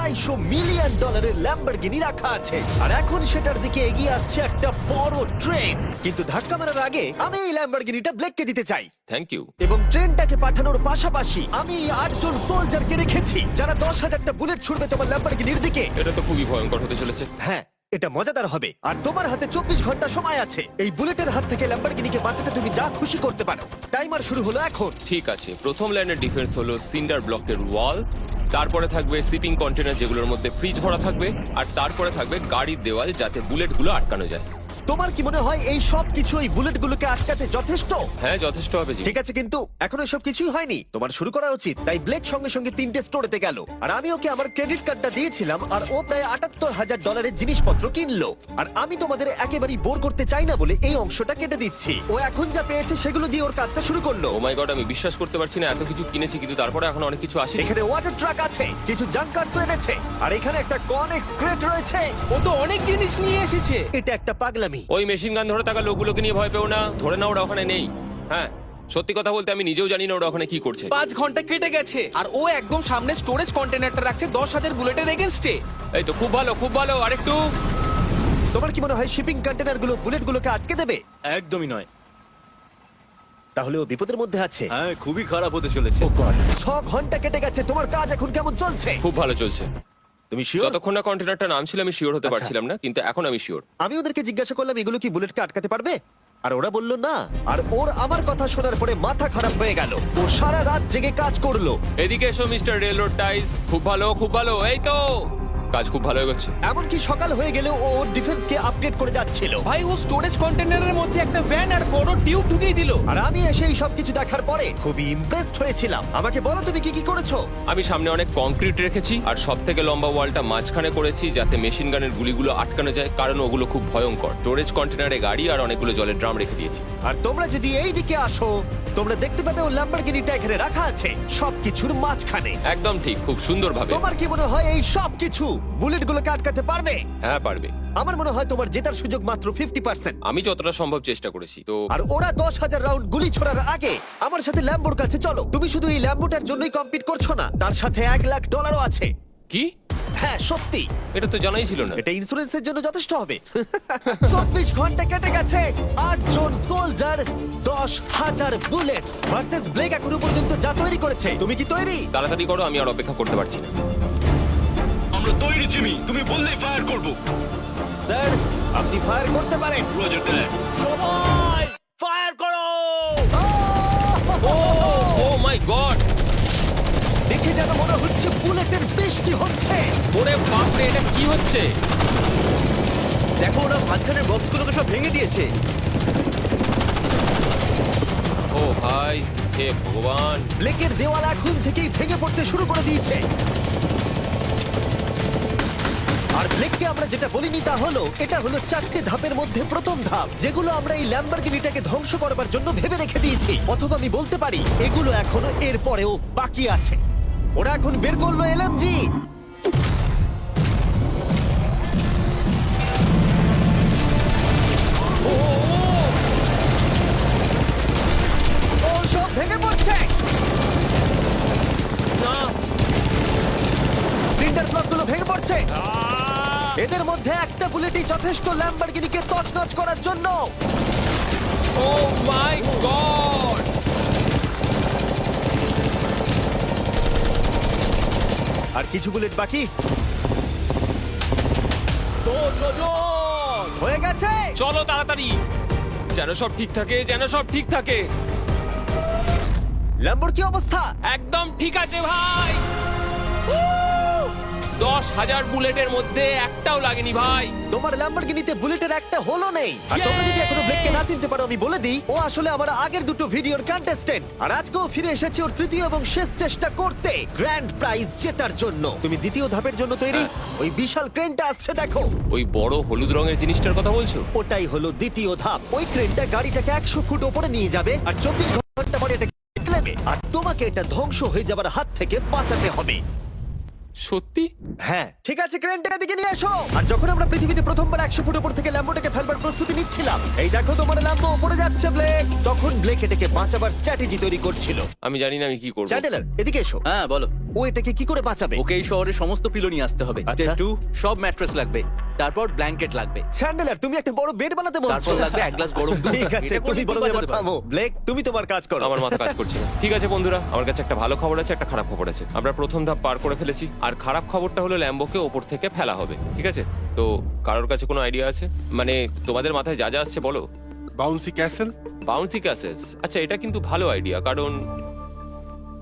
$250 million Lamborghini রাখা আছে, আর এখন সেটার দিকে এগিয়ে আসছে একটা বড় ট্রেন। কিন্তু ধাক্কা মারার আগে আমি এই ল্যাম্বরগিনিটা ব্লেককে দিতে চাই। Thank you. এবং ট্রেনটাকে পাঠানোর পাশাপাশি আমি এই 8 জন সোলজারকে রেখেছি যারা 10,000টা বুলেট ছুড়বে তোমার ল্যাম্বরগিনির দিকে। এটা তো খুবই ভয়ঙ্কর হতে চলেছে। হ্যাঁ, এটা মজাদার হবে। আর তোমার হাতে 24 ঘন্টা সময় আছে এই বুলেটের হাত থেকে ল্যাম্বরগিনিকে বাঁচাতে। তুমি যা খুশি করতে পারো। টাইমার শুরু হলো এখন। ঠিক আছে, প্রথম লাইনের ডিফেন্স হলো সিন্ডার ব্লকের ওয়াল, তারপরে থাকবে শিপিং কন্টেনার যেগুলোর মধ্যে ফ্রিজ ভরা থাকবে, আর তারপরে থাকবে গাড়ির দেওয়াল যাতে বুলেটগুলো আটকানো যায়। তোমার কি মনে হয় এই সব কিছু এই বুলেটগুলোকে আটকাতে যথেষ্ট? হ্যাঁ, যথেষ্ট হবে জি। ঠিক আছে, কিন্তু এখনো সব কিছুই হয়নি। তোমার শুরু করা উচিত। তাই ব্লেক সঙ্গে সঙ্গে 3টে স্টোরেতে গেল, আর আমি ওকে আমার ক্রেডিট কার্ডটা দিয়েছিলাম, আর ও প্রায় $78,000 জিনিসপত্র কিনলো। আর আমি তোমাদের একেবারেই বোর করতে চাই না বলে এই অংশটা কেটে দিচ্ছি। ও এখন যা পেয়েছে সেগুলো দিয়ে ওর কাজটা শুরু করলো। ও মাই গড, আমি বিশ্বাস করতে পারছি না এত কিছু কিনেছি কিন্তু তারপরে এখন অনেক কিছু আসেনি। এখানে ওয়াটার ট্রাক আছে, কিছু জাঙ্কারস এনেছে, আর এখানে একটা কনেক্স ক্রেট রয়েছে। ও তো অনেক জিনিস নিয়ে এসেছে। এটা একটা পাগলামি। ওই মেশিন গান ধরে থাকা লোকগুলোকে নিয়ে ভয় পেও না, ধরে না ওরা ওখানে নেই। হ্যাঁ, সত্যি কথা বলতে আমি নিজেও জানি না ওরা ওখানে কি করছে। 5 ঘন্টা কেটে গেছে আর ও একদম সামনে স্টোরেজ কন্টেনারটা রাখছে 10,000 বুলেটের এগেইনস্টে। এই তো খুব ভালো, খুব ভালো। আরেকটু। তোমার কি মনে হয় শিপিং কন্টেনারগুলো বুলেটগুলোকে আটকে দেবে? একদমই নয়। তাহলে ও বিপদের মধ্যে আছে। হ্যাঁ, খুবই খারাপ হতে চলেছে। 6 ঘন্টা কেটে গেছে। তোমার কাজ এখন কেমন চলছে? খুব ভালো চলছে। তুমি শিওর? যতক্ষণ না কন্টেনারটা নামছিল আমি শিওর হতে আচ্ছা। পারছিলাম না, কিন্তু এখন আমি শিওর। আমি ওদেরকে জিজ্ঞাসা করলাম এগুলো কি বুলেটকে আটকাতে পারবে, আর ওরা বলল না। আর ওর আমার কথা শোনার পরে মাথা খারাপ হয়ে গেল। ও সারা রাত জেগে কাজ করলো। এদিকে এসো মিস্টার রেলরোড টাইস। খুব ভালো, খুব ভালো। এই তো কাজ খুব ভালো হয়ে গেছে। এমনকি সকাল হয়ে গেলেও ও ওর ডিফেন্সকে আপডেট করে যাচ্ছিল। ভাই ও স্টোরেজ কন্টেনারের মধ্যে একটা ভ্যান আর বড় টিউব ঢুকিয়ে দিল। আর আমি এসে এই সবকিছু দেখার পরে খুবই ইমপ্রেসড হয়েছিলাম। আমাকে বলো তুমি কি কি করেছো? আমি সামনে অনেক কংক্রিট রেখেছি আর সব থেকে লম্বা ওয়ালটা মাঝখানে করেছি যাতে মেশিন গানের গুলিগুলো আটকানো যায়, কারণ ওগুলো খুব ভয়ঙ্কর। স্টোরেজ কন্টেনারে গাড়ি আর অনেকগুলো জলের ড্রাম রেখে দিয়েছি। আর তোমরা যদি এই দিকে আসো তোমরা দেখতে পাবে ও ল্যাম্বরগিনিটা এখানে রাখা আছে সবকিছুর মাঝখানে। একদম ঠিক, খুব সুন্দরভাবে। তোমার কি মনে হয় এই সব কিছু বুলেটগুলোকে আটকাতে পারবে? হ্যাঁ, পারবে। আমার মনে হয় তোমার জেতার সুযোগ মাত্র 50%। আমি যতটা সম্ভব চেষ্টা করেছি। তো আর ওরা 10,000 রাউন্ড গুলি ছোড়ার আগে আমার সাথে ল্যাম্বোর কাছে চলো। তুমি শুধু এই ল্যাম্বোটার জন্যই কম্পিট করছো না, তার সাথে $1,00,000 আছে। কি? হ্যাঁ সত্যি, এটা তো জানাই ছিল না। এটা ইন্স্যুরেন্সের জন্য যথেষ্ট হবে। 24 ঘন্টা কেটে গেছে। 8 জন সোলজার, 10,000 বুলেটস ভার্সেস ব্লেক এখনো পর্যন্ত যা তৈরি করেছে। তুমি কি তৈরি? তাড়াতাড়ি করো, আমি আর অপেক্ষা করতে পারছি না। আমরা তৈরি জিমি, তুমি বললেই ফায়ার করব। স্যার, আপনি ফায়ার করতে পারেন। রোজার দ্যাট। সবাই ফায়ার করো! ও মাই গড! দেখে যেন মনে হচ্ছে বুলেটের বৃষ্টি হচ্ছে। ওরে বাপরে, এটা কি হচ্ছে? দেখো, ওরা মাঝখানের বক্সগুলোকে সব ভেঙে দিয়েছে। ও ভাই, হে ভগবান! ব্লেকের দেওয়াল এখন থেকেই ভেঙে পড়তে শুরু করে দিয়েছে। আর ব্লেককে আমরা যেটা বলিনি তা হলো এটা হলো 4টে ধাপের মধ্যে প্রথম ধাপ, যেগুলো আমরা এই ল্যাম্বরগিনিটাকে ধ্বংস করবার জন্য ভেবে রেখে দিয়েছি। অথবা আমি বলতে পারি এগুলো এখনো এর পরেও বাকি আছে। ওরা এখন বের করলো এলএমজি। ও সব ভেঙে পড়ছে। না! সিন্ডার ব্লকগুলো ভেঙে পড়ছে। এদের মধ্যে একটা বুলেটই যথেষ্ট ল্যাম্বরগিনিকে তছনছ করার জন্য। ও মাই গড! আর কিছু বুলেট বাকি হয়ে গেছে। চলো তাড়াতাড়ি, যেন সব ঠিক থাকে, যেন সব ঠিক থাকে। ল্যাম্বোর কি অবস্থা? একদম ঠিক আছে ভাই। 10,000 বুলেটের মধ্যে একটাও লাগেনি ভাই। তোমার ল্যাম্বরগিনিতে বুলেটের একটা হলো নেই। আর তোমরা যদি এখনো ব্লেককে না চিনতে পারো আমি বলে দিই, ও আসলে আমার আগের দুটো ভিডিওর কন্টেস্টেন্ট। আর আজকেও ফিরে এসেছে ওর তৃতীয় এবং শেষ চেষ্টা করতে গ্র্যান্ড প্রাইজ জেতার জন্য। তুমি দ্বিতীয় ধাপের জন্য তৈরি? ওই বিশাল ক্রেনটা আসছে দেখো। ওই বড় হলুদ রঙের জিনিসটার কথা বলছো? ওটাই হলো দ্বিতীয় ধাপ। ওই ক্রেনটা গাড়িটাকে 100 ফুট ওপরে নিয়ে যাবে আর 24 ঘন্টা পরে এটা নেবে। আর তোমাকে এটা ধ্বংস হয়ে যাবার হাত থেকে বাঁচাতে হবে। সত্যি? হ্যাঁ ঠিক আছে, ক্রেনটাকে দিকে নিয়ে এসো। আর যখন আমরা পৃথিবীতে প্রথমবার 100 ফুট উপর থেকে ল্যাম্বোটাকে ফেলবার প্রস্তুতি নিচ্ছিলাম, এই দেখো তোমার ল্যাম্বো উপরে যাচ্ছে ব্লেক, তখন ব্লেক এটাকে বাঁচাবার স্ট্র্যাটেজি তৈরি করছিল। আমি জানি না আমি কি করব। চ্যান্ডেলার এদিকে এসো। হ্যাঁ, বলো। ও এটাকে কি করে বাঁচাবে? ওকে এই শহরে সমস্ত পিলো নিয়ে আসতে হবে। আচ্ছা। স্টেপ 2 সব ম্যাট্রেস লাগবে, তারপর ব্ল্যাঙ্কেট লাগবে, চ্যান্ডেলার, তুমি একটা বড় বেড বানাতে বলছো? তারপর লাগবে এক গ্লাস গরম দুধ। ঠিক আছে, এটা করে তুমি বড় কি ব্যাপার বাঁচাতে পারবে? থামো। ব্লেক, তুমি তোমার কাজ করো। আমার মাথা কাজ করছে না। ঠিক আছে বন্ধুরা, আমার কাছে একটা ভালো খবর আছে, একটা খারাপ খবর আছে। আমরা প্রথম ধাপ পার করে ফেলেছি, আর খারাপ খবরটা হলো ল্যাম্বোকে ওপর থেকে ফেলা হবে। ঠিক আছে, তো কারোর কাছে কোনো আইডিয়া আছে? মানে তোমাদের মাথায় যা যা আসছে বলো। Bouncy castle. বাউন্সি ক্যাসেলস, আচ্ছা এটা কিন্তু ভালো আইডিয়া, কারণ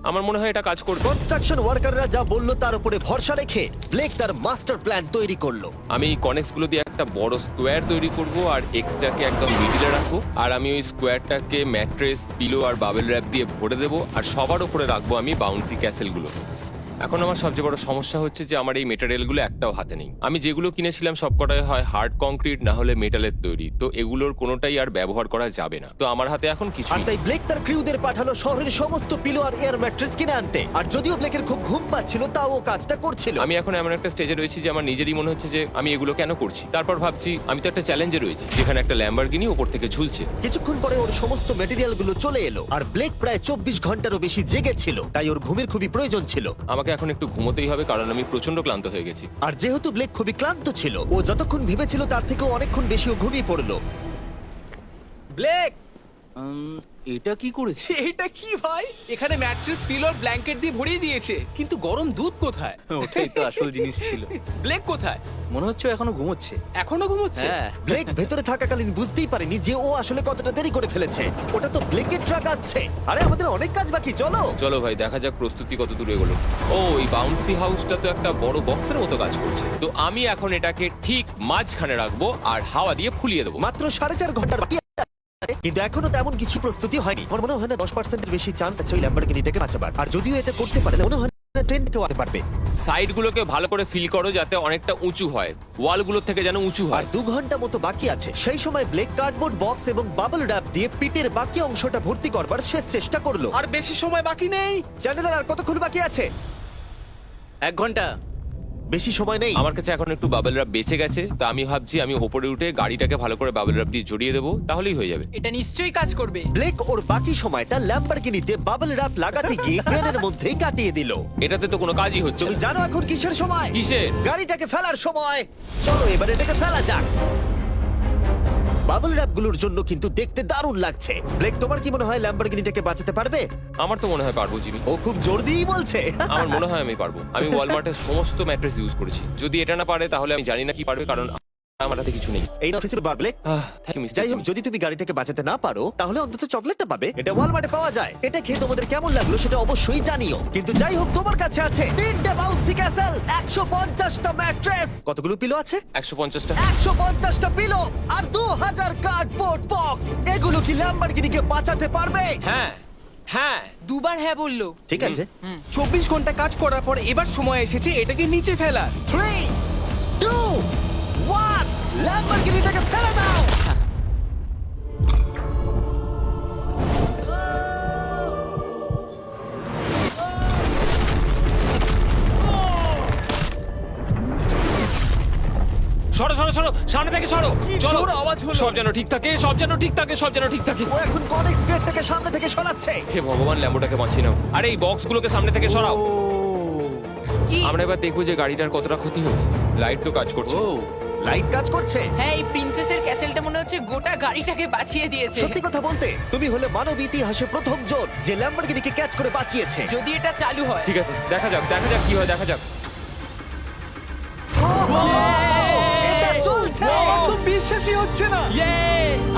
আমার মনে হয় এটা কাজ করবে। কনস্ট্রাকশন ওয়ার্কাররা যা বললো তার উপরে ভরসা রেখে ব্লেক তার মাস্টার প্ল্যান তৈরি করলো। আমি কনেক্স গুলো দিয়ে একটা বড় স্কোয়ার তৈরি করব আর এক্সটাকে একদম মিডিলে রাখবো, আর আমি ওই স্কোয়ারটাকে ম্যাট্রেস, পিলো আর বাবেল র্যাপ দিয়ে ভরে দেবো, আর সবার উপরে রাখবো আমি বাউন্সি ক্যাসেল গুলো। এখন আমার সবচেয়ে বড় সমস্যা হচ্ছে যে আমার এই মেটেরিয়ালগুলো একটাও হাতে নেই। আমি যেগুলো কিনেছিলাম সবকটাই হয় হার্ড কংক্রিট না হলে মেটালের তৈরি, তো এগুলোর কোনোটাই আর ব্যবহার করা যাবে না। তো আমার হাতে এখন আর কিছুই নেই। তাই ব্লেক তার ক্রিউদের পাঠালো শহরের সমস্ত পিলো আর এয়ার ম্যাট্রেস কিনে আনতে। আর যদিও ব্লেকের খুব ঘুম পাচ্ছিল, তাও ও কাজটা করছিল। আমি এখন এমন একটা স্টেজে রয়েছি যে আমার নিজেরই মনে হচ্ছে যে আমি এগুলো কেন করছি। তারপর ভাবছি আমি তো একটা চ্যালেঞ্জে রয়েছি যেখানে একটা ল্যাম্বরগিনি উপর থেকে ঝুলছে। কিছুক্ষণ পরে ওর সমস্ত মেটেরিয়াল গুলো চলে এলো, আর ব্লেক প্রায় 24 ঘন্টারও বেশি জেগেছিল, তাই ওর ঘুমের খুবই প্রয়োজন ছিল। আমাকে এখন একটু ঘুমোতেই হবে, কারণ আমি প্রচন্ড ক্লান্ত হয়ে গেছি। আর যেহেতু ব্লেক খুবই ক্লান্ত ছিল, ও যতক্ষণ ভেবেছিল তার থেকেও অনেকক্ষণ বেশি ও ঘুমিয়ে পড়লো। ব্লেক, এটা কি করেছে? এটা কি ভাই? এখানে ম্যাট্রেস, পিলো, ব্ল্যাঙ্কেট দিয়ে ভরিয়ে দিয়েছে, কিন্তু গরম দুধ কোথায়? ওটাই তো আসল জিনিস ছিল। ব্লেক কোথায়? মনে হচ্ছে ও এখনো ঘুমোচ্ছে। এখনো ঘুমোচ্ছে? হ্যাঁ। ব্লেক ভেতরে থাকাকালীন বুঝতেই পারেনি যে ও আসলে কতটা দেরি করে ফেলেছে। ওটা তো ব্লেকের ট্রাক আসছে। আরে আমাদের অনেক কাজ বাকি, চলো। চলো ভাই, দেখা যাক প্রস্তুতি কত দূরে এগোলো। ও, এই বাউন্সি হাউসটা তো একটা বড় বক্সের মতো কাজ করছে। তো আমি এখন এটাকে ঠিক মাঝখানে রাখবো আর হাওয়া দিয়ে ফুলিয়ে দেবো। মাত্র 4.5 ঘন্টার বাকি আছে। কিন্তু এখনো তেমন কিছু প্রস্তুতি হয়নি। আমার মনে হয় না 10%-এর বেশি চান্স আছে ওই ল্যাম্বরগিনিটাকে বাঁচাবার। আর যদিও এটা করতে পারে না, মনে হয় না ট্রেনকেও আনতে পারবে। সাইডগুলোকে ভালো করে ফিল করো যাতে অনেকটা উঁচু হয়, ওয়ালগুলোর থেকে যেন উঁচু আর হয়। 2 ঘন্টা মতো বাকি আছে। সেই সময় ব্লেক কার্ডবোর্ড বক্স এবং বাবল র্যাপ দিয়ে পিটের বাকি অংশটা ভর্তি করবার শেষ চেষ্টা করলো। আর বেশি সময় বাকি নেই। চ্যানেলের আর কতক্ষণ বাকি আছে? 1 ঘন্টা। বেশি সময় নেই। আমার কাছে এখন একটু বাবেল রাব বেঁচে গেছে, তো আমি ভাবছি আমি ওপরে উঠে গাড়িটাকে ভালো করে বাবেল রাব দিয়ে জড়িয়ে দেবো, তাহলেই হয়ে যাবে। এটা নিশ্চয়ই কাজ করবে। ব্লেক ওর বাকি সময়টা ল্যাম্বরগিনিতে বাবল র্যাপ লাগাতে গিয়ে ট্রেনের মধ্যেই কাটিয়ে দিল। এটাতে তো কোনো কাজই হচ্ছে তুমি না। জানো এখন কিসের সময়? কিসের? গাড়িটাকে ফেলার সময়। চলো এবার এটাকে ফেলা যাক। বাবল র্যাপ গুলোর জন্য কিন্তু দেখতে দারুণ লাগছে। ব্লেক, তোমার কি মনে হয় ল্যাম্বরগিনিটাকে বাঁচাতে পারবে? আমার তো মনে হয় পারবো জিমি। ও খুব জোর দিয়েই বলছে। আমার মনে হয় আমি পারবো। আমি ওয়ালমার্টের সমস্ত ম্যাট্রেস ইউজ করেছি। যদি এটা না পারে তাহলে আমি জানি না কি পারবে, কারণ আমার হাতে কিছু নেই। এই না অফিসের ব্লেক। থ্যাংক ইউ মিস্টার যাই হোক, জিমি। যদি তুমি গাড়িটাকে বাঁচাতে না পারো তাহলে অন্তত চকলেটটা পাবে। এটা ওয়ালমার্টে পাওয়া যায়। এটা খেয়ে তোমাদের কেমন লাগলো সেটা অবশ্যই জানিও। কিন্তু যাই হোক, তোমার কাছে আছে 3টে বাউন্সি ক্যাসেল, 150টা ম্যাট্রেস, কতগুলো পিলো আছে? 150টা। 150টা পিলো আর 2000 কার্ডবোর্ড বক্স। এগুলো কি ল্যাম্বরগিনিকে বাঁচাতে পারবে? হ্যাঁ হ্যাঁ। দুবার হ্যাঁ বললো। ঠিক আছে। 24 ঘন্টা কাজ করার পর এবার সময় এসেছে এটাকে নিচে ফেলার। 3, 2, 1, ল্যাম্বরগিনিটাকে ফেলে দাও। সরো সরো সরো, সামনে থেকে সরো। চলো, জোর আওয়াজ হলো। সব যেন ঠিক থাকে, সব যেন ঠিক থাকে, সব যেন ঠিক থাকে। ও এখন কনেক্স গেটটাকে সামনে থেকে সরাচ্ছে। হে ভগবান, ল্যাম্বোটাকে বাঁচিয়ে নাও। আরে এই বক্সগুলোকে সামনে থেকে সরাও। কি? আমরা এবার দেখবো যে গাড়িটার কতটা ক্ষতি হয়েছে। লাইট তো কাজ করছে। ও লাইট কাজ করছে। হ্যাঁ, এই প্রিন্সেসের ক্যাসেলটা মনে হচ্ছে গোটা গাড়িটাকে বাঁচিয়ে দিয়েছে। সত্যি কথা বলতে তুমি হলে মানব ইতিহাসে প্রথম জন যে ল্যাম্বরগিনিকে ক্যাচ করে বাঁচিয়েছে। যদি এটা চালু হয়। ঠিক আছে, দেখা যাক কি হয়, দেখা যাক। এটা চলছে। একদম বিশ্বাসই হচ্ছে না।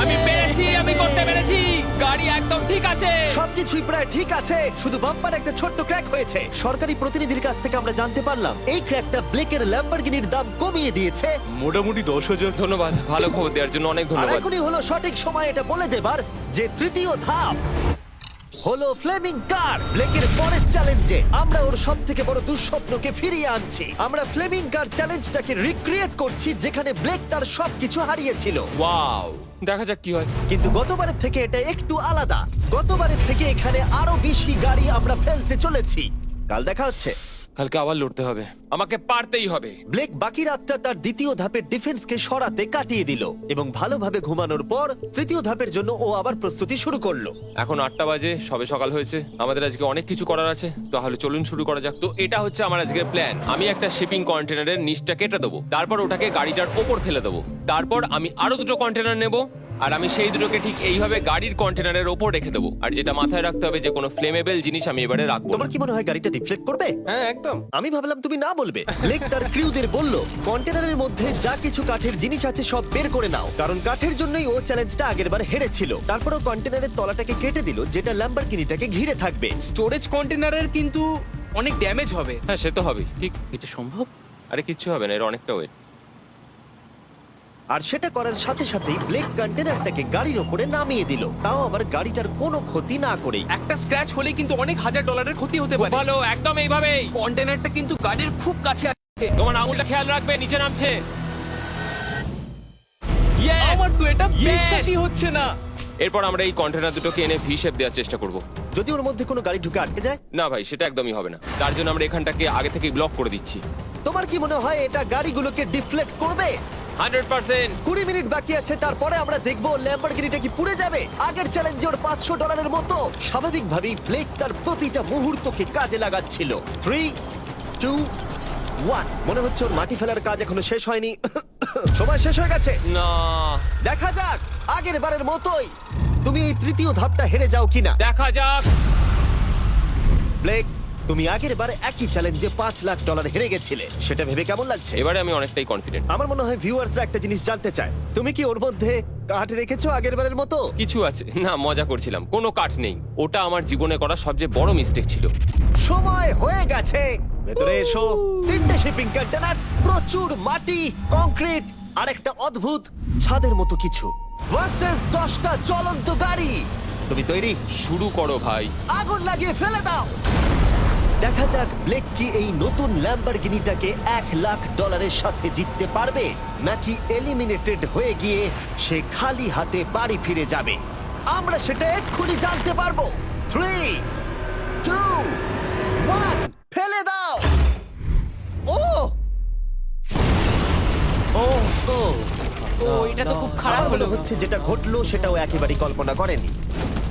আমি পেরেছি, আমি করতে পেরেছি। গাড়ি একদম ঠিক আছে। সবকিছুই প্রায় ঠিক আছে, শুধু বাম্পার একটা ছোট্ট ক্র্যাক হয়েছে। সরকারি প্রতিনিধির কাছ থেকে আমরা জানতে পারলাম এই ক্র্যাকটা ব্লেকের ল্যাম্বরগিনির দাম কমিয়ে দিয়েছে। মোটামুটি 10,000। ধন্যবাদ, ভালো খবর দেওয়ার জন্য অনেক আর ধন্যবাদ। এখনই হলো সঠিক সময় এটা বলে দেবার যে তৃতীয় ধাপ হলো ফ্লেমিং কার। ব্লেকের পরের চ্যালেঞ্জে আমরা ওর সবথেকে বড় দুঃস্বপ্নকে ফিরিয়ে আনছি। আমরা ফ্লেমিং কার চ্যালেঞ্জটাকে রিক্রিয়েট করছি যেখানে ব্লেক তার সবকিছু হারিয়েছিল। ওয়াও, দেখা যাক কি হয়। কিন্তু গতবারের থেকে এটা একটু আলাদা। গতবারের থেকে এখানে আরো বেশি গাড়ি আমরা ফেলতে চলেছি। কাল দেখা হচ্ছে। কালকে আবার লড়তে হবে, আমাকে পারতেই হবে। ব্লেক বাকি রাতটা তার দ্বিতীয় ধাপের ডিফেন্সকে সরাতে কাটিয়ে দিল এবং ভালোভাবে ঘুমানোর পর তৃতীয় ধাপের জন্য ও আবার প্রস্তুতি শুরু করলো। এখন 8টা বাজে, সবে সকাল হয়েছে, আমাদের আজকে অনেক কিছু করার আছে, তাহলে চলুন শুরু করা যাক। তো এটা হচ্ছে আমার আজকের প্ল্যান। আমি একটা শিপিং কন্টেনারের নিচটা কেটে দেবো, তারপর ওটাকে গাড়িটার ওপর ফেলে দেবো, তারপর আমি আরো দুটো কন্টেনার নেব, আর আমি সেই দুটোকে ঠিক এইভাবে গাড়ির কন্টেনারের ওপর রেখে দেবো। আর যেটা মাথায় রাখতে হবে যে কোনো ফ্লেমেবল জিনিস আমি এবারে রাখবো না। তোমার কি মনে হয় গাড়িটা ডিফ্লেক্ট করবে? হ্যাঁ একদম। আমি ভাবলাম তুমি না বলবে। ব্লেক তার ক্রিউদের বলল কন্টেনারের মধ্যে যা কিছু কাঠের জিনিস আছে সব বের করে নাও, কারণ কাঠের জন্যই ও চ্যালেঞ্জটা আগেরবার হেরেছিল। তারপর ও কন্টেনারের তলাটাকে কেটে দিল, যেটা ল্যাম্বরগিনিটাকে ঘিরে থাকবে। স্টোরেজ কন্টেনারের কিন্তু অনেক ড্যামেজ হবে। হ্যাঁ সে তো হবেই, ঠিক। এটা সম্ভব? আরে কিচ্ছু হবে না, এর অনেকটা ওয়েট। আর সেটা করার সাথে সাথেই ব্লেক কন্টেনারটাকে গাড়ির ওপরে নামিয়ে দিল, তাও আবার গাড়িটার কোনো ক্ষতি না করেই। একটা স্ক্র্যাচ হলে কিন্তু অনেক $1000 ক্ষতি হতে পারে। ভালো, একদম এইভাবেই। কন্টেনারটা কিন্তু গাড়ির খুব কাছে আছে। তোমার আঙুলটা খেয়াল রাখবে, নিচে নামছে। Yes! আমার তো এটা Yes! বিশ্বাসই হচ্ছে না। এরপর আমরা এই কন্টেনার দুটোকে এনে ভি শেপ দেওয়ার চেষ্টা করব। যদি ওর মধ্যে কোনো গাড়ি ঢুকে আটকে যায়? না ভাই, সেটা একদমই হবে না। তার জন্য আমরা এখানটাকে আগে থেকেই ব্লক করে দিচ্ছি। তোমার কি মনে হয় এটা গাড়িগুলোকে ডিফ্লেক্ট করবে? 100%। 20 মিনিট বাকি আছে, তারপরে আমরা দেখবো ল্যাম্বরগিনিটা কি পুড়ে যাবে। আগের চ্যালেঞ্জে ওর $500 মতো। স্বাভাবিকভাবেই ব্লেক তার প্রতিটা মুহূর্তকে কাজে লাগাচ্ছিল। 3, 2, 1। মনে হচ্ছে ওর মাটি ফেলার কাজ এখনো শেষ হয়নি। সময় শেষ হয়ে গেছে। না, দেখা যাক আগের বারের মতোই তুমি এই তৃতীয় ধাপটা হেরে যাও কিনা। দেখা যাক। ব্লেক, তুমি আগের বার একই চ্যালেঞ্জে $5 লাখ হেরে গেছিলে, সেটা ভেবে কেমন লাগছে? এবারে আমি অনেকটাই কনফিডেন্ট। আমার মনে হয় ভিউয়ার্সরা একটা জিনিস জানতে চায়, তুমি কি ওর মধ্যে কাঠ রেখেছো আগের বারের মতো? কিছু আছে না, মজা করছিলাম। কোনো কাঠ নেই। ওটা আমার জীবনে করা সবচেয়ে বড় মিস্টেক ছিল। সময় হয়ে গেছে, ভেতরে এসো। 3টে শিপিং কন্টেনার, প্রচুর মাটি, কংক্রিট আর একটা অদ্ভুত ছাদের মতো কিছু ভার্সেস 10টা চলন্ত গাড়ি। তুমি তৈরি? শুরু করো ভাই। আগুন লাগিয়ে ফেলে দাও। দেখা যাক ব্লেক কি এই নতুন ল্যাম্বরগিনিটাকে $1 লাখ সাথে জিততে পারবে, নাকি এলিমিনেটেড হয়ে গিয়ে সে খালি হাতে বাড়ি ফিরে যাবে। আমরা সেটা এক্ষুনি জানতে পারবো। 3, 2, 1, ফেলে দাও। ও ও ও ও এটা তো খুব খারাপ আমার মনে হলো। হচ্ছে যেটা ঘটলো সেটাও একেবারেই কল্পনা করেনি।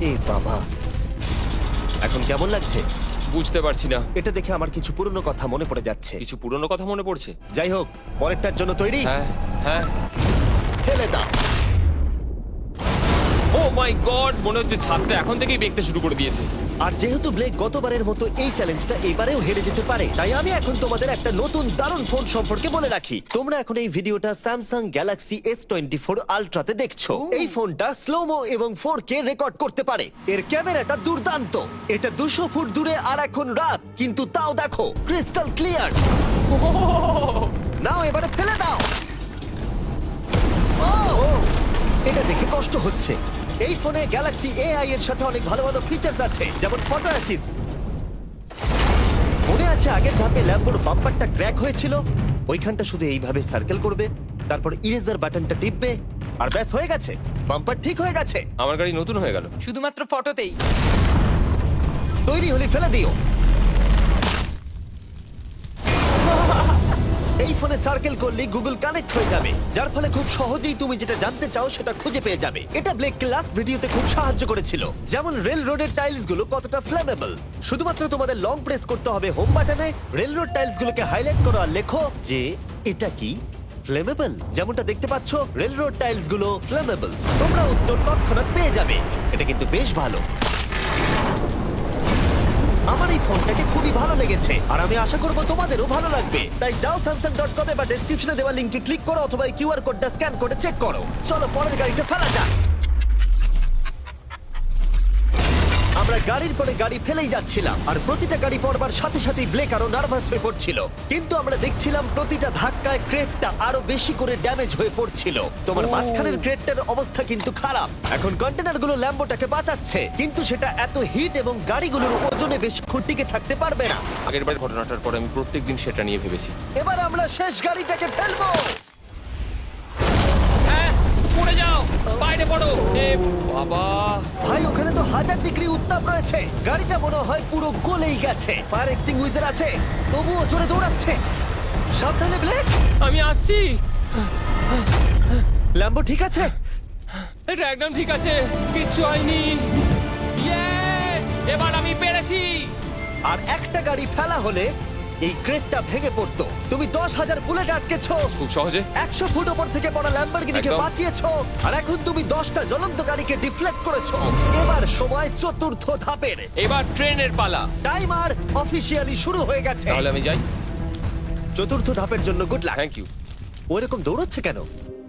এ বাবা, এখন কেমন লাগছে? বুঝতে পারছি না। এটা দেখে আমার কিছু পুরনো কথা মনে পড়ে যাচ্ছে। কিছু পুরনো কথা মনে পড়ছে। যাই হোক, পরেরটার জন্য তৈরি? হ্যাঁ হ্যাঁ। ফেলে দাও। ও মাই গড, মনে হচ্ছে ছাদটা এখন থেকেই দেখতে শুরু করে দিয়েছে। আর যেহেতু ব্লেক গতবারের মতো এই চ্যালেঞ্জটা এবারেও হেরে যেতে পারে, তাই আমি এখন তোমাদের একটা নতুন দারুণ ফোন সম্পর্কে বলে রাখি। তোমরা এখন এই ভিডিওটা স্যামসাং গ্যালাক্সি S24 আলট্রাতে দেখছো। এই ফোনটা স্লোমো এবং 4K রেকর্ড করতে পারে। এর ক্যামেরাটা দুর্দান্ত। এটা 200 ফুট দূরে আর এখন রাত, কিন্তু তাও দেখো ক্রিস্টাল ক্লিয়ার। নাও এবারে ফেলে দাও। ও! এটা দেখে কষ্ট হচ্ছে। এই ফোনে গ্যালাক্সি AI এর সাথে অনেক ভালো ভালো ফিচার্স আছে, যেমন ফটো অ্যাসিস্ট। মনে আছে আগের ধাপে ল্যাম্বোর বাম্পারটা ক্র্যাক হয়েছিল? ওইখানটা শুধু এইভাবে সার্কেল করবে, তারপর ইরেজার বাটনটা টিপবে, আর ব্যাস হয়ে গেছে, বাম্পার ঠিক হয়ে গেছে। আমার গাড়ি নতুন হয়ে গেল। শুধুমাত্র ফটোতেই। তৈরি হলে ফেলে দিও। এই ফোনে সার্কেল করলে গুগল কানেক্ট হয়ে যাবে, যার ফলে খুব সহজেই তুমি যেটা জানতে চাও সেটা খুঁজে পেয়ে যাবে। এটা ব্লেককে লাস্ট ভিডিওতে খুব সাহায্য করেছিল, যেমন রেল রোডের টাইলস গুলো কতটা ফ্লেমেবল। শুধুমাত্র তোমাদের লং প্রেস করতে হবে হোম বাটনে, রেল রোড টাইলস গুলোকে হাইলাইট করো আর লেখো যে এটা কি ফ্লেমেবল। যেমনটা দেখতে পাচ্ছ, রেল রোড টাইলস গুলো ফ্লেমেবল। তোমরা উত্তর তৎক্ষণাৎ পেয়ে যাবে। এটা কিন্তু বেশ ভালো। আমার এই ফোনটাকে খুবই ভালো লেগেছে আর আমি আশা করবো তোমাদেরও ভালো লাগবে। তাই যাও samsung.com বা ডেসক্রিপশনে দেওয়া লিংকে ক্লিক করো অথবা এই কিউআর কোডটা স্ক্যান করে চেক করো। চলো পরের গাড়িটা ফেলা যাক। আমরা গাড়ির পরে গাড়ি ফেলেই যাচ্ছিলাম আর প্রতিটা গাড়ি পড়বার সাথে সাথেই ব্লেক আরো নার্ভাস হয়ে পড়ছিল। কিন্তু আমরা দেখছিলাম প্রতিটা ধাক্কায় ক্রেটটা আরো বেশি করে ড্যামেজ হয়ে পড়ছিল। তোমার মাঝখানের ক্রেটটার অবস্থা কিন্তু খারাপ। এখন কন্টেনারগুলো ল্যাম্বোটাকে বাঁচাচ্ছে, কিন্তু সেটা এত হিট এবং গাড়িগুলোর ওজনে বেশিক্ষণ টিকে থাকতে পারবে না। আগের বার ঘটনাটার পরে আমি প্রত্যেকদিন সেটা নিয়ে ভেবেছি। এবার আমরা শেষ গাড়িটাকে ফেলবো। হ্যাঁ, পড়ে যাও, বাইরে পড়ো। এ বাবা, ভাই ওখানে তো 1000 ডিগ্রি উত্তাপ রয়েছে, গাড়িটা মনে হয় পুরো গলেই গেছে। ফায়ার এক্সটিংগুইজার আছে, তবুও জোরে দৌড়াচ্ছে। সাবধানে ব্লেক। আমি আসছি। ল্যাম্বো ঠিক আছে? এটা একদম ঠিক আছে, কিচ্ছু হয়নি। ইয়ে, এবার আমি পেরেছি। আর একটা গাড়ি ফেলা হলে এই ক্রেটটা ভেঙে পড়তো। তুমি 10,000 বুলেট আটকেছো, খুব সহজে। 100 ফুট ওপর থেকে পড়া ল্যাম্বরগিনিকে একদম। বাঁচিয়েছো, আর এখন তুমি 10টা জ্বলন্ত গাড়িকে ডিফ্লেক্ট করেছো। এবার সময় চতুর্থ ধাপের। এবার ট্রেনের পালা। টাইমার অফিসিয়ালি শুরু হয়ে গেছে। তাহলে আমি যাই। চতুর্থ ধাপের জন্য গুড লাক। Thank you. ওরকম দৌড়চ্ছে কেন?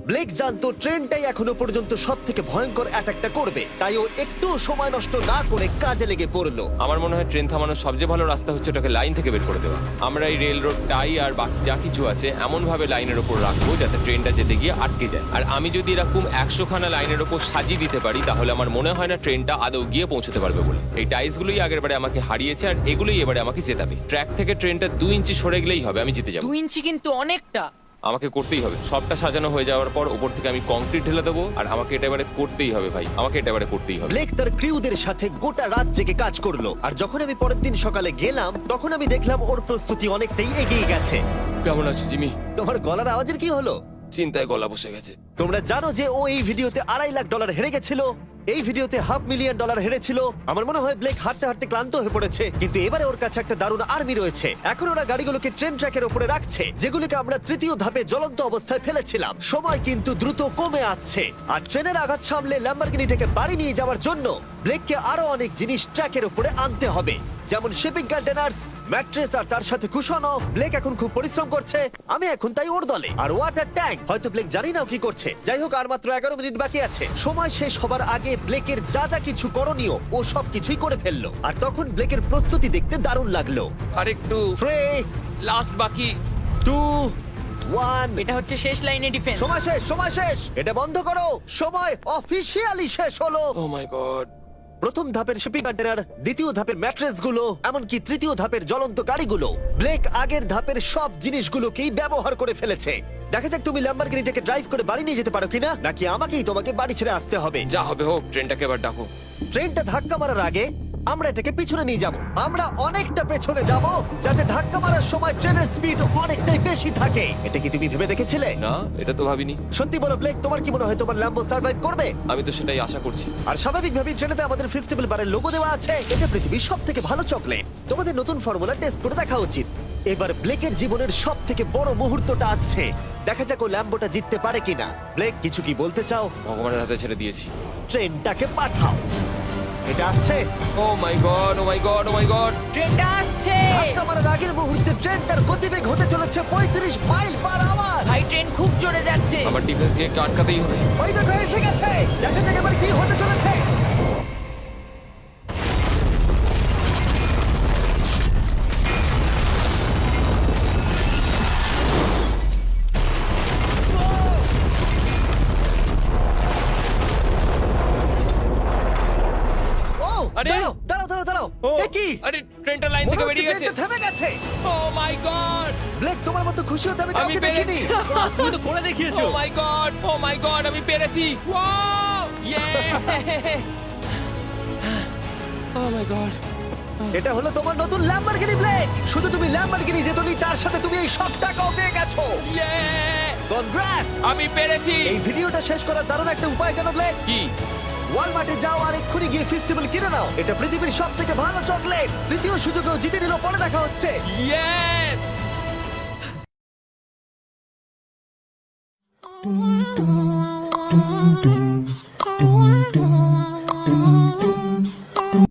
ব্লেক জানতো ট্রেনটাই এখনো পর্যন্ত সব থেকে ভয়ঙ্কর অ্যাটাকটা করবে, তাই ও একটু সময় নষ্ট না করে কাজে লেগে পড়লো। আমার মনে হয় ট্রেন থামানোর সবচেয়ে ভালো রাস্তা হচ্ছে ওটাকে লাইন থেকে বের করে দেওয়া। আমরা এই রেল রোড টাই আর বাকি যা কিছু আছে এমন ভাবে লাইনের ওপর রাখবো যাতে ট্রেনটা যেতে গিয়ে আটকে যায়। আর আমি যদি এরকম 100 খানা লাইনের ওপর সাজিয়ে দিতে পারি তাহলে আমার মনে হয় না ট্রেনটা আদৌ গিয়ে পৌঁছতে পারবে বলে। এই টাইলসগুলোই আগের বারে আমাকে হারিয়েছে আর এগুলোই এবারে আমাকে জেতাবে। ট্র্যাক থেকে ট্রেনটা 2 ইঞ্চি সরে গেলেই হবে, আমি জিতে যাবো। 2 ইঞ্চি কিন্তু অনেকটা। আমাকে করতেই হবে। সবটা সাজানো হয়ে যাওয়ার পর ওপর থেকে আমি কংক্রিট ঢেলে দেবো আর আমাকে এটা এবারে করতেই হবে ভাই, আমাকে এটা এবারে করতেই হবে। ব্লেক তার ক্রিউদের সাথে গোটা রাত জেগে কাজ করলো, আর যখন আমি পরের দিন সকালে গেলাম তখন আমি দেখলাম ওর প্রস্তুতি অনেকটাই এগিয়ে গেছে। কেমন আছো জিমি? তোমার গলার আওয়াজের কি হলো? চিন্তায় গলা বসে গেছে। তোমরা জানো যে ও এই ভিডিওতে $2.5 লাখ হেরে গেছিল, এই ভিডিওতে $500,000 হেরেছিল। আমার মনে হয় ব্লেক হাঁটতে হাঁটতে ক্লান্ত হয়ে পড়েছে, কিন্তু এবারে ওর কাছে একটা দারুণ আর্মি রয়েছে। এখন ওরা গাড়িগুলোকে ট্রেন ট্র্যাকের উপরে রাখছে, যেগুলিকে আমরা তৃতীয় ধাপে জ্বলন্ত অবস্থায় ফেলেছিলাম। সময় কিন্তু দ্রুত কমে আসছে, আর ট্রেনের আঘাত সামলে ল্যাম্বরগিনিটাকে বাড়ি নিয়ে যাওয়ার জন্য ব্লেককে আরো অনেক জিনিস ট্র্যাকের উপরে আনতে হবে, যেমন শিপিং কন্টেনার্স, ম্যাট্রেস আর তার সাথে কুশনও। ব্লেক এখন খুব পরিশ্রম করছে, আমি এখন তাই ওর দলে। আর ওয়াটার ট্যাঙ্ক, হয়তো ব্লেক জানি না ও কি করছে। যাই হোক, আর মাত্র 11 মিনিট বাকি আছে। সময় শেষ হবার আগে ব্লেকের যা যা কিছু করণীয় ও সব কিছুই করে ফেললো, আর তখন ব্লেকের প্রস্তুতি দেখতে দারুণ লাগলো। আর একটু 3, লাস্ট বাকি। 2, 1। এটা হচ্ছে শেষ লাইনে ডিফেন্স। সময় শেষ, সময় শেষ, এটা বন্ধ করো। সময় অফিসিয়ালি শেষ হলো। ও মাই গড। প্রথম ধাপের শিপিং কন্টেনার, দ্বিতীয় ধাপের ম্যাট্রেস গুলো, এমনকি তৃতীয় ধাপের জ্বলন্ত গাড়িগুলো। ব্লেক আগের ধাপের সব জিনিসগুলোকেই ব্যবহার করে ফেলেছে। দেখা যাক তুমি ল্যাম্বরগিনিটাকে ড্রাইভ করে বাড়ি নিয়ে যেতে পারো কিনা, নাকি আমাকেই তোমাকে বাড়ি ছেড়ে আসতে হবে। যা হবে হোক, ট্রেনটাকে এবার ডাকো। ট্রেনটা ধাক্কা মারার আগে আমরা এটাকে পিছনে নিয়ে যাব। আমরা অনেকটা পেছনে যাব, যাতে ধাক্কা মারার সময় ট্রেনের স্পিড অনেকটাই বেশি থাকে। এটা কি তুমি ভেবে দেখেছিলে? না, এটা তো ভাবিনি। সত্যি বলো ব্লেক, তোমার কি মনে হয় তোমার ল্যাম্বো সার্ভাইভ করবে? আমি তো সেটাই আশা করছি। আর স্বাভাবিকভাবেই ট্রেনেতে আমাদের ফেস্টিভ্যাল বারের লোগো দেওয়া আছে। এটা পৃথিবীর সব থেকে ভালো চকলেট। তোমাদের নতুন ফর্মুলা টেস্ট করে দেখা উচিত। এবার ব্লেকের জীবনের সব থেকে বড় মুহূর্তটা আসছে। দেখা যাক ও ল্যাম্বোটা জিততে পারে কিনা। ব্লেক, কিছু কি বলতে চাও? ভগবানের হাতে ছেড়ে দিয়েছি। ট্রেনটাকে পাঠাও। এটা আসছে। ও মাই গড, ও মাই গড, ও মাই গড। ট্রেনটা আসছে। ধাক্কা মারার আগের মুহূর্তে ট্রেনটার গতিবেগ হতে চলেছে 35 মাইল পার আওয়ার। ভাই ট্রেন খুব জোরে যাচ্ছে। আমার ডিফেন্সকে একটু আটকাতেই হবে। ওই দেখো এসে গেছে। দেখা যাক এবার কি হতে চলেছে। ও, আরে! দাঁড়াও, দাঁড়াও, দাঁড়াও, দাঁড়াও। ও, এ কি? আরে ট্রেনটা লাইন মনে থেকে হচ্ছে বেরিয়ে গেছে। ট্রেনটা থেমে গেছে। ও মাই গড। ব্লেক, তোমার মতো খুশি হতে আমি আমি কাউকে পেরেছি। দেখিনি। তুমি তো করে দেখিয়েছো। ও মাই গড, ও মাই গড, আমি পেরেছি। ওয়াও! ইয়ে! ও মাই গড। এটা হলো তোমার নতুন ল্যাম্বরগিনি ব্লেক। শুধু তুমি ল্যাম্বরগিনি জেতনি, তার সাথে তুমি এই সব টাকাও পেয়ে গেছো। ইয়ে! কনগ্রাটস! আমি পেরেছি। এই ভিডিওটা শেষ করার দারুণ একটা উপায় জানো ব্লেক? কি? ওয়ালমার্টে যাও আর এক্ষুনি গিয়ে ফেস্টিভ্যাল কিনে নাও। এটা পৃথিবীর সব থেকে ভালো চকলেট। তৃতীয় সুযোগেও জিতে নিল। পরে দেখা হচ্ছে। ইয়েস!